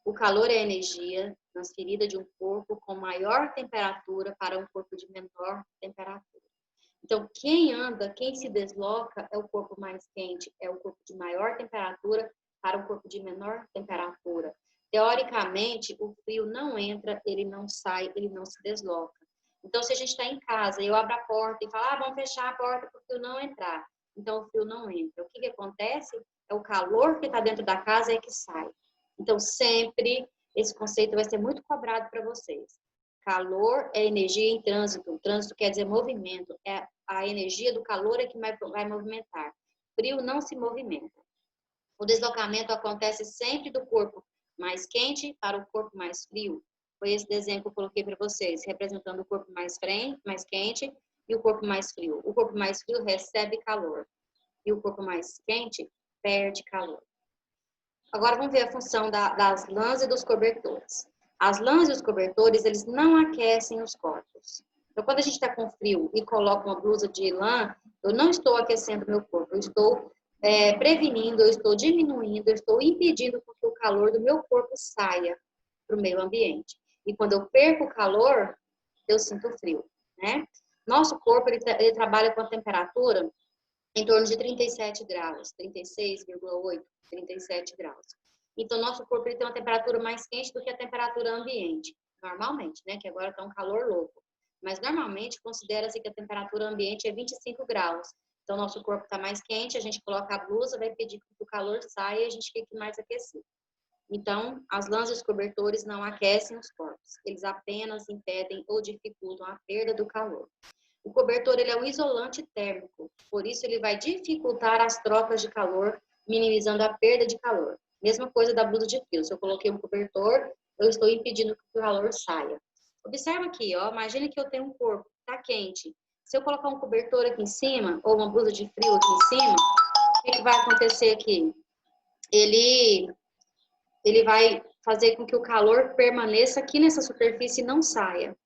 S1: O calor é a energia transferida de um corpo com maior temperatura para um corpo de menor temperatura. Então, quem anda, quem se desloca é o corpo mais quente, é o corpo de maior temperatura para um corpo de menor temperatura. Teoricamente, o frio não entra, ele não sai, ele não se desloca. Então, se a gente está em casa, eu abro a porta e falo, vamos fechar a porta para o frio não entrar. Então, o frio não entra. O que acontece? É o calor que está dentro da casa é que sai. Então, sempre, esse conceito vai ser muito cobrado para vocês. Calor é energia em trânsito. Trânsito quer dizer movimento. É a energia do calor é que vai movimentar. Frio não se movimenta. O deslocamento acontece sempre do corpo mais quente para o corpo mais frio. Foi esse desenho que eu coloquei para vocês, representando o corpo mais quente e o corpo mais frio. O corpo mais frio recebe calor e o corpo mais quente perde calor. Agora vamos ver a função das lãs e dos cobertores. As lãs e os cobertores, eles não aquecem os corpos. Então, quando a gente está com frio e coloca uma blusa de lã, eu não estou aquecendo meu corpo, eu estou prevenindo, eu estou diminuindo, eu estou impedindo que o calor do meu corpo saia para o meio ambiente. E quando eu perco o calor, eu sinto frio, né? Nosso corpo, ele trabalha com a temperatura em torno de 37 graus, 36,8, 37 graus. Então, nosso corpo ele tem uma temperatura mais quente do que a temperatura ambiente, normalmente, né? Que agora está um calor louco. Mas, normalmente, considera-se que a temperatura ambiente é 25 graus. Então, nosso corpo está mais quente, a gente coloca a blusa, vai pedir que o calor saia e a gente fique mais aquecido. Então, as lãs e os cobertores não aquecem os corpos. Eles apenas impedem ou dificultam a perda do calor. O cobertor ele é um isolante térmico, por isso ele vai dificultar as trocas de calor, minimizando a perda de calor. Mesma coisa da blusa de frio. Se eu coloquei um cobertor, eu estou impedindo que o calor saia. Observa aqui, ó, imagine que eu tenho um corpo, está quente. Se eu colocar um cobertor aqui em cima, ou uma blusa de frio aqui em cima, o que vai acontecer aqui? Ele vai fazer com que o calor permaneça aqui nessa superfície e não saia,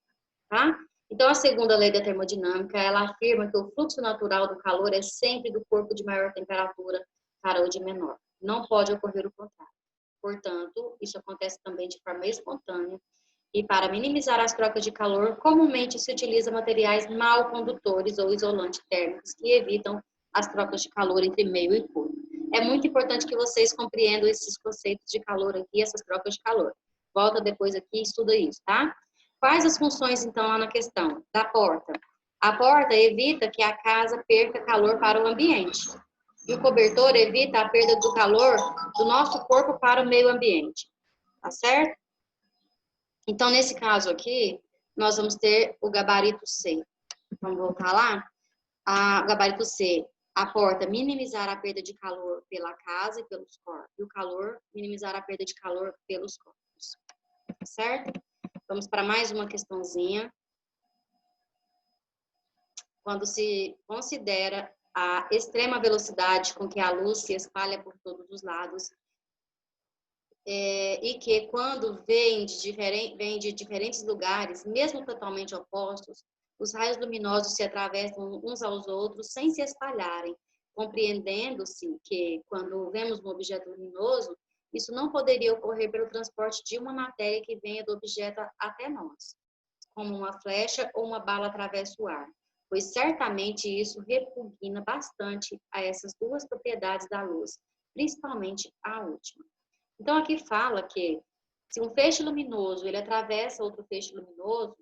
S1: tá? Então, a segunda lei da termodinâmica, ela afirma que o fluxo natural do calor é sempre do corpo de maior temperatura para o de menor. Não pode ocorrer o contrário. Portanto, isso acontece também de forma espontânea. E para minimizar as trocas de calor, comumente se utiliza materiais mal condutores ou isolantes térmicos que evitam as trocas de calor entre meio e corpo. É muito importante que vocês compreendam esses conceitos de calor aqui, essas trocas de calor. Volta depois aqui e estuda isso, tá? Quais as funções, então, lá na questão? Da porta. A porta evita que a casa perca calor para o ambiente. E o cobertor evita a perda do calor do nosso corpo para o meio ambiente. Tá certo? Então, nesse caso aqui, nós vamos ter o gabarito C. Vamos voltar lá? O gabarito C. A porta minimizar a perda de calor pela casa e pelos corpos. E o calor minimizar a perda de calor pelos corpos. Tá certo? Vamos para mais uma questãozinha. Quando se considera a extrema velocidade com que a luz se espalha por todos os lados, e que quando vem de diferentes lugares, mesmo totalmente opostos, os raios luminosos se atravessam uns aos outros sem se espalharem, compreendendo-se que quando vemos um objeto luminoso, isso não poderia ocorrer pelo transporte de uma matéria que venha do objeto até nós, como uma flecha ou uma bala atravessa o ar, pois certamente isso repugna bastante a essas duas propriedades da luz, principalmente a última. Então, aqui fala que se um feixe luminoso ele atravessa outro feixe luminoso,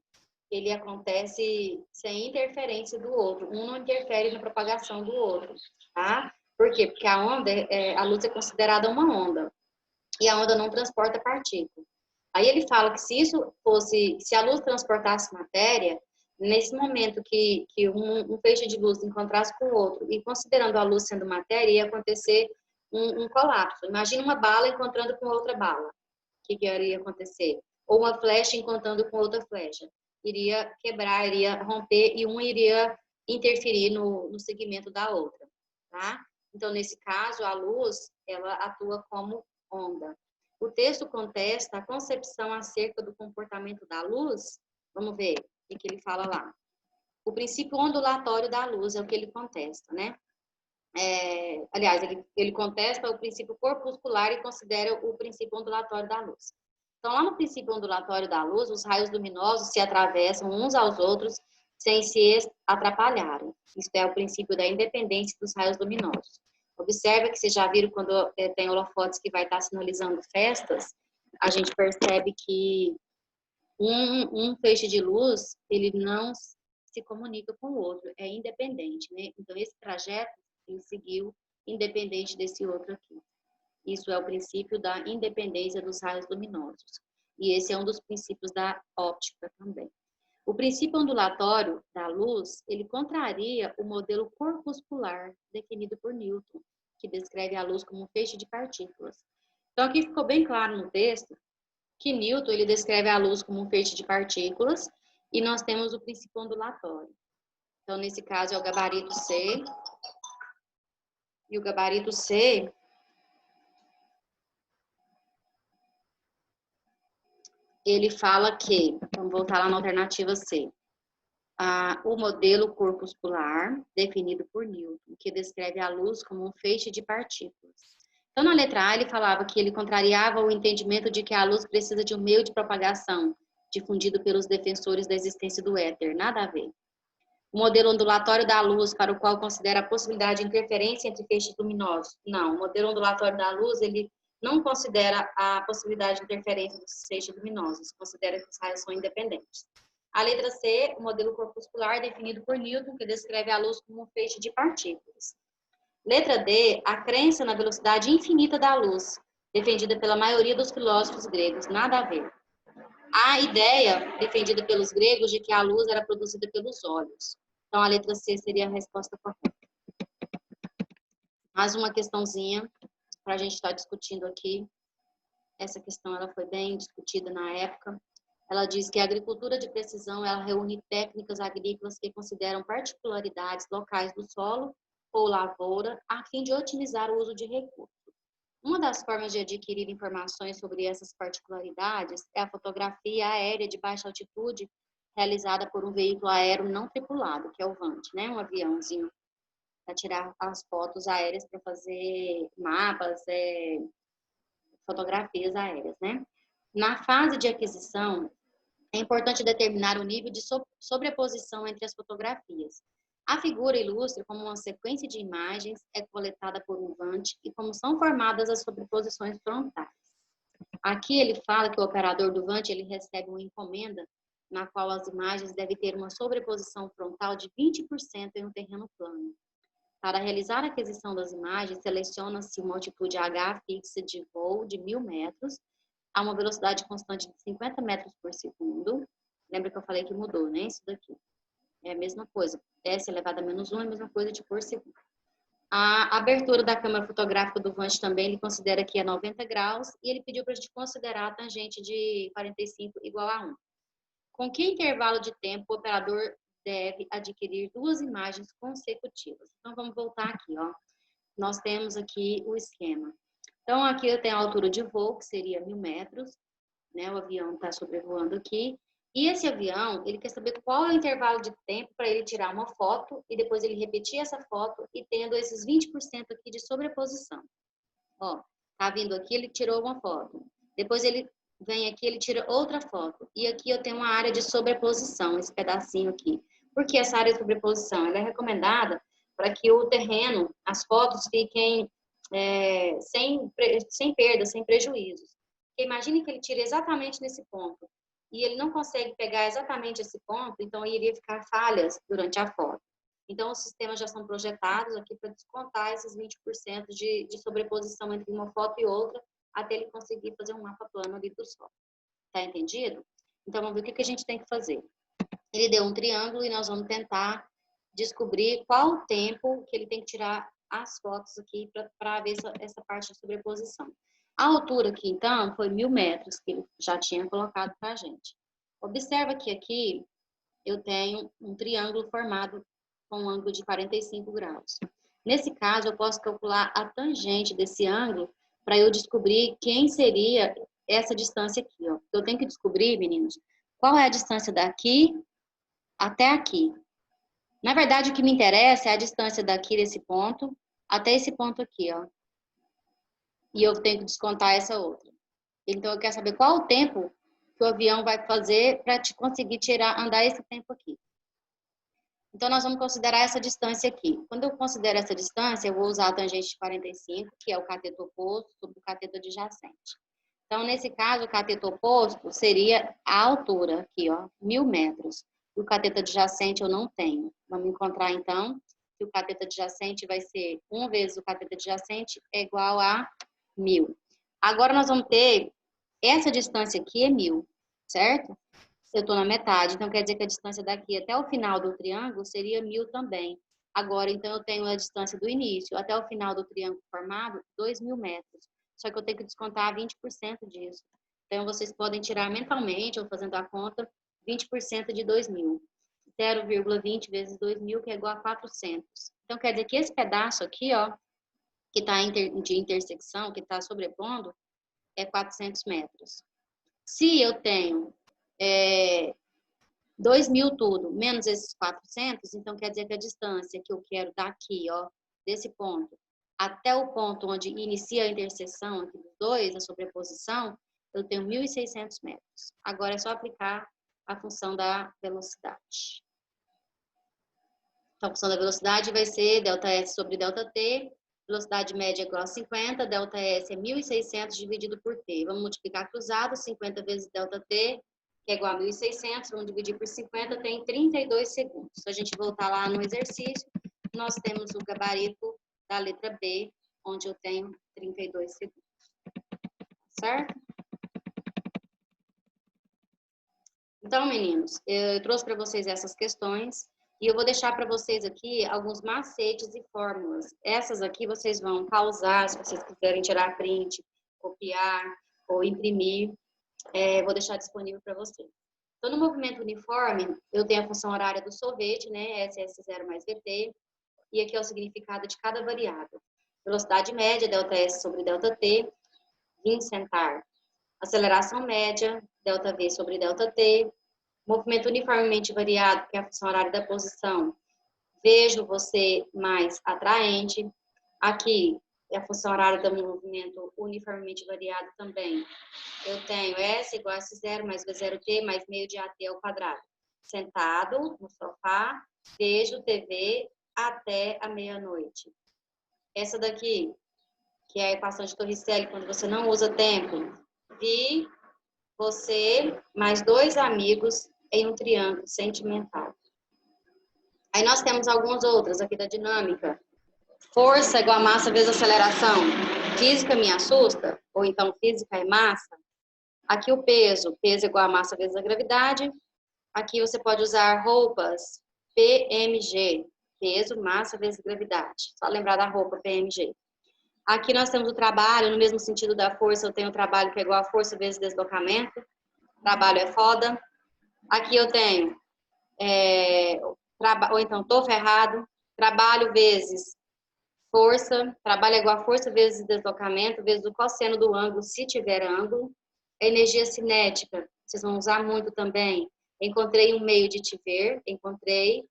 S1: ele acontece sem interferência do outro. Um não interfere na propagação do outro, tá? Por quê? Porque a onda, a luz é considerada uma onda. E a onda não transporta partícula. Aí ele fala que se a luz transportasse matéria, nesse momento que um feixe de luz encontrasse com o outro, e considerando a luz sendo matéria, ia acontecer um colapso. Imagina uma bala encontrando com outra bala. O que iria acontecer? Ou uma flecha encontrando com outra flecha. Iria quebrar, iria romper e um iria interferir no segmento da outra, tá? Então, nesse caso, a luz, ela atua como onda. O texto contesta a concepção acerca do comportamento da luz. Vamos ver o que ele fala lá. O princípio ondulatório da luz é o que ele contesta, né? Aliás, ele contesta o princípio corpuscular e considera o princípio ondulatório da luz. Então, lá no princípio ondulatório da luz, os raios luminosos se atravessam uns aos outros sem se atrapalharem. Isto é o princípio da independência dos raios luminosos. Observa que vocês já viram quando tem holofotes que vai estar sinalizando festas, a gente percebe que um feixe de luz, ele não se comunica com o outro, é independente, né? Então, esse trajeto, ele seguiu independente desse outro aqui. Isso é o princípio da independência dos raios luminosos. E esse é um dos princípios da óptica também. O princípio ondulatório da luz, ele contraria o modelo corpuscular definido por Newton, que descreve a luz como um feixe de partículas. Então, aqui ficou bem claro no texto que Newton ele descreve a luz como um feixe de partículas e nós temos o princípio ondulatório. Então, nesse caso, é o gabarito C. E o gabarito C, ele fala que, vamos voltar lá na alternativa C, o modelo corpuscular definido por Newton, que descreve a luz como um feixe de partículas. Então, na letra A, ele falava que ele contrariava o entendimento de que a luz precisa de um meio de propagação, difundido pelos defensores da existência do éter. Nada a ver. O modelo ondulatório da luz, para o qual considera a possibilidade de interferência entre feixes luminosos. Não, o modelo ondulatório da luz, ele não considera a possibilidade de interferência dos feixes luminosos, considera que os raios são independentes. A letra C, o modelo corpuscular definido por Newton, que descreve a luz como um feixe de partículas. Letra D, a crença na velocidade infinita da luz, defendida pela maioria dos filósofos gregos. Nada a ver. A ideia defendida pelos gregos de que a luz era produzida pelos olhos. Então, a letra C seria a resposta correta. Mais uma questãozinha para a gente estar discutindo aqui. Essa questão ela foi bem discutida na época. Ela diz que a agricultura de precisão ela reúne técnicas agrícolas que consideram particularidades locais do solo ou lavoura a fim de otimizar o uso de recursos. Uma das formas de adquirir informações sobre essas particularidades é a fotografia aérea de baixa altitude realizada por um veículo aéreo não tripulado, que é o VANT, né? Um aviãozinho para tirar as fotos aéreas para fazer mapas, fotografias aéreas, né? Na fase de aquisição, é importante determinar o nível de sobreposição entre as fotografias. A figura ilustra como uma sequência de imagens é coletada por um VANT e como são formadas as sobreposições frontais. Aqui ele fala que o operador do VANT ele recebe uma encomenda na qual as imagens devem ter uma sobreposição frontal de 20% em um terreno plano. Para realizar a aquisição das imagens, seleciona-se uma altitude H fixa de voo de 1.000 metros, a uma velocidade constante de 50 metros por segundo. Lembra que eu falei que mudou, né? Isso daqui. É a mesma coisa. S elevado a menos 1 é a mesma coisa de por segundo. A abertura da câmera fotográfica do VANT também, ele considera que é 90 graus e ele pediu para a gente considerar a tangente de 45 igual a 1. Com que intervalo de tempo o operador deve adquirir duas imagens consecutivas? Então, vamos voltar aqui, ó. Nós temos aqui o esquema. Então, aqui eu tenho a altura de voo, que seria 1.000 metros, né? O avião está sobrevoando aqui. E esse avião, ele quer saber qual é o intervalo de tempo para ele tirar uma foto e depois ele repetir essa foto e tendo esses 20% aqui de sobreposição. Ó, tá vindo aqui, ele tirou uma foto. Depois ele vem aqui, ele tira outra foto. E aqui eu tenho uma área de sobreposição, esse pedacinho aqui. Por que essa área de sobreposição? Ela é recomendada para que o terreno, as fotos fiquem sem perda, sem prejuízos. Porque imagine que ele tira exatamente nesse ponto e ele não consegue pegar exatamente esse ponto, então iria ficar falhas durante a foto. Então, os sistemas já são projetados aqui para descontar esses 20% de sobreposição entre uma foto e outra, até ele conseguir fazer um mapa plano ali do solo. Tá entendido? Então, vamos ver o que a gente tem que fazer. Ele deu um triângulo e nós vamos tentar descobrir qual o tempo que ele tem que tirar as fotos aqui para ver essa parte de sobreposição. A altura aqui, então, foi 1.000 metros, que ele já tinha colocado para a gente. Observa que aqui eu tenho um triângulo formado com um ângulo de 45 graus. Nesse caso, eu posso calcular a tangente desse ângulo para eu descobrir quem seria essa distância aqui. Ó. Eu tenho que descobrir, meninos, qual é a distância daqui até aqui. Na verdade, o que me interessa é a distância daqui desse ponto até esse ponto aqui, ó. E eu tenho que descontar essa outra. Então, eu quero saber qual o tempo que o avião vai fazer para te conseguir andar esse tempo aqui. Então, nós vamos considerar essa distância aqui. Quando eu considero essa distância, eu vou usar a tangente de 45, que é o cateto oposto, sobre o cateto adjacente. Então, nesse caso, o cateto oposto seria a altura, aqui, ó, 1.000 metros. E o cateto adjacente eu não tenho. Vamos encontrar, então, que o cateto adjacente vai ser 1 vezes o cateto adjacente é igual a 1.000. Agora, nós vamos ter, essa distância aqui é 1.000, certo? Eu estou na metade, então quer dizer que a distância daqui até o final do triângulo seria 1.000 também. Agora, então, eu tenho a distância do início até o final do triângulo formado, 2.000 metros. Só que eu tenho que descontar 20% disso. Então, vocês podem tirar mentalmente, ou fazendo a conta, 20% de 2.000. 0,20 vezes 2.000, que é igual a 400. Então, quer dizer que esse pedaço aqui, ó, que está de intersecção, que está sobrepondo, é 400 metros. Se eu tenho 2.000 tudo, menos esses 400, então quer dizer que a distância que eu quero daqui, ó, desse ponto, até o ponto onde inicia a interseção aqui dos dois, a sobreposição, eu tenho 1.600 metros. Agora é só aplicar a função da velocidade. Então, a função da velocidade vai ser ΔS sobre ΔT, velocidade média igual a 50, ΔS é 1.600 dividido por T. Vamos multiplicar cruzado, 50 vezes ΔT, que é igual a 1.600, vamos dividir por 50, tem 32 segundos. Se a gente voltar lá no exercício, nós temos o gabarito da letra B, onde eu tenho 32 segundos. Certo? Então, meninos, eu trouxe para vocês essas questões e eu vou deixar para vocês aqui alguns macetes e fórmulas. Essas aqui vocês vão pausar, se vocês quiserem tirar print, copiar ou imprimir, vou deixar disponível para vocês. Então, no movimento uniforme, eu tenho a função horária do sorvete, né, SS0 mais VT, e aqui é o significado de cada variável. Velocidade média, ΔS sobre ΔT, vincentar. Aceleração média, ΔV sobre ΔT. Movimento uniformemente variado, que é a função horária da posição. Vejo você mais atraente. Aqui é a função horária do movimento uniformemente variado também. Eu tenho S igual a S0 mais V0T mais meio de AT ao quadrado. Sentado no sofá, vejo TV até a meia-noite. Essa daqui, que é a equação de Torricelli, quando você não usa tempo. Vi você mais 2 amigos em um triângulo sentimental. Aí nós temos algumas outras aqui da dinâmica. Força igual a massa vezes aceleração. Física me assusta? Ou então física é massa? Aqui o peso. Peso igual a massa vezes a gravidade. Aqui você pode usar roupas PMG. Peso, massa vezes gravidade. Só lembrar da roupa PMG. Aqui nós temos o trabalho, no mesmo sentido da força, eu tenho o trabalho que é igual a força vezes deslocamento. Trabalho é foda. Aqui eu tenho, ou então, tô ferrado. Trabalho vezes força. Trabalho é igual a força vezes deslocamento, vezes o cosseno do ângulo, se tiver ângulo. Energia cinética, vocês vão usar muito também. Encontrei um meio de te ver. Encontrei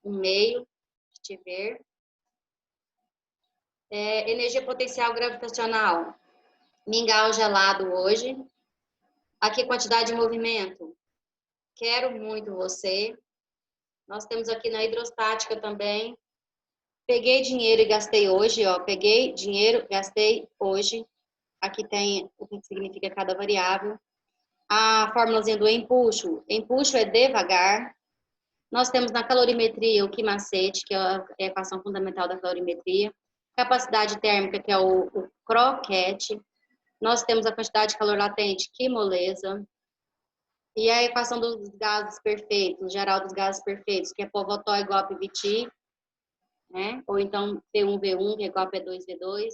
S1: um meio de te ver. Energia potencial gravitacional. Mingau gelado hoje. Aqui, quantidade de movimento. Quero muito você. Nós temos aqui na hidrostática também. Peguei dinheiro e gastei hoje, ó. Peguei dinheiro, gastei hoje. Aqui tem o que significa cada variável. A fórmulazinha do empuxo. Empuxo é devagar. Nós temos na calorimetria o quimacete, que é a equação fundamental da calorimetria. Capacidade térmica, que é o croquete. Nós temos a quantidade de calor latente, que moleza. E a equação dos gases perfeitos, geral dos gases perfeitos, que é Povotó igual a PVT, né? Ou então P1V1, que é igual a P2V2,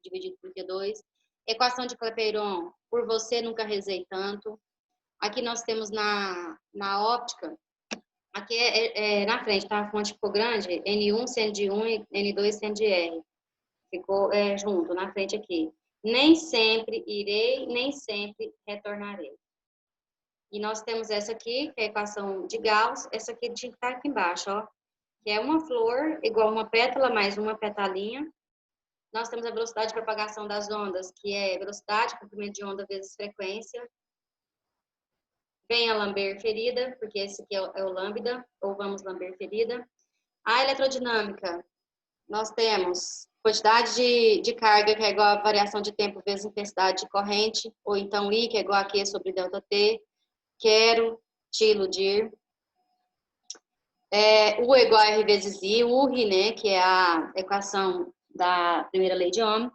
S1: dividido por Q2. Equação de Clapeyron, por você nunca rezei tanto. Aqui nós temos na óptica, aqui na frente, tá? A fonte ficou grande, N1 seno de 1 e N2 seno de R. Ficou junto, na frente aqui. Nem sempre irei, nem sempre retornarei. E nós temos essa aqui, que é a equação de Gauss. Essa aqui tinha que estar aqui embaixo, ó. Que é uma flor igual a uma pétala mais uma petalinha. Nós temos a velocidade de propagação das ondas, que é velocidade, comprimento de onda vezes frequência. Venha lamber ferida, porque esse aqui é o lambda, ou vamos lamber ferida. A eletrodinâmica, nós temos quantidade de carga, que é igual a variação de tempo vezes intensidade de corrente, ou então I, que é igual a Q sobre ΔT. Quero te iludir. U é igual a R vezes I, URI, né, que é a equação da primeira lei de Ohm.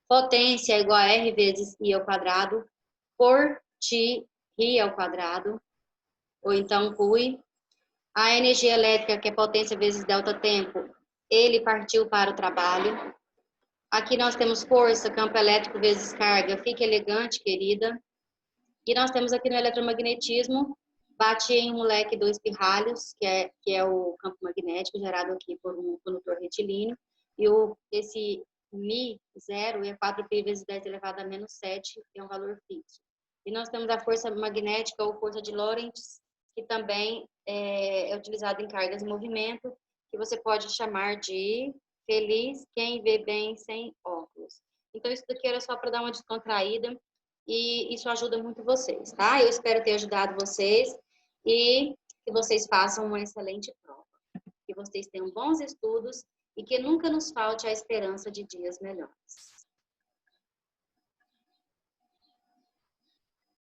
S1: Potência é igual a R vezes I ao quadrado, por ti, I ao quadrado, ou então Q. A energia elétrica, que é potência vezes delta tempo, ele partiu para o trabalho. Aqui nós temos força, campo elétrico vezes carga, fique elegante, querida. E nós temos aqui no eletromagnetismo, bate em um leque 2 pirralhos, que é o campo magnético gerado aqui por um condutor retilíneo, e esse Mi zero é 4π vezes 10 elevado a menos 7, que é um valor fixo. E nós temos a força magnética ou força de Lorentz, que também é utilizado em cargas em movimento, que você pode chamar de feliz quem vê bem sem óculos. Então, isso daqui era só para dar uma descontraída, e isso ajuda muito vocês, tá? Eu espero ter ajudado vocês e que vocês façam uma excelente prova. Que vocês tenham bons estudos e que nunca nos falte a esperança de dias melhores.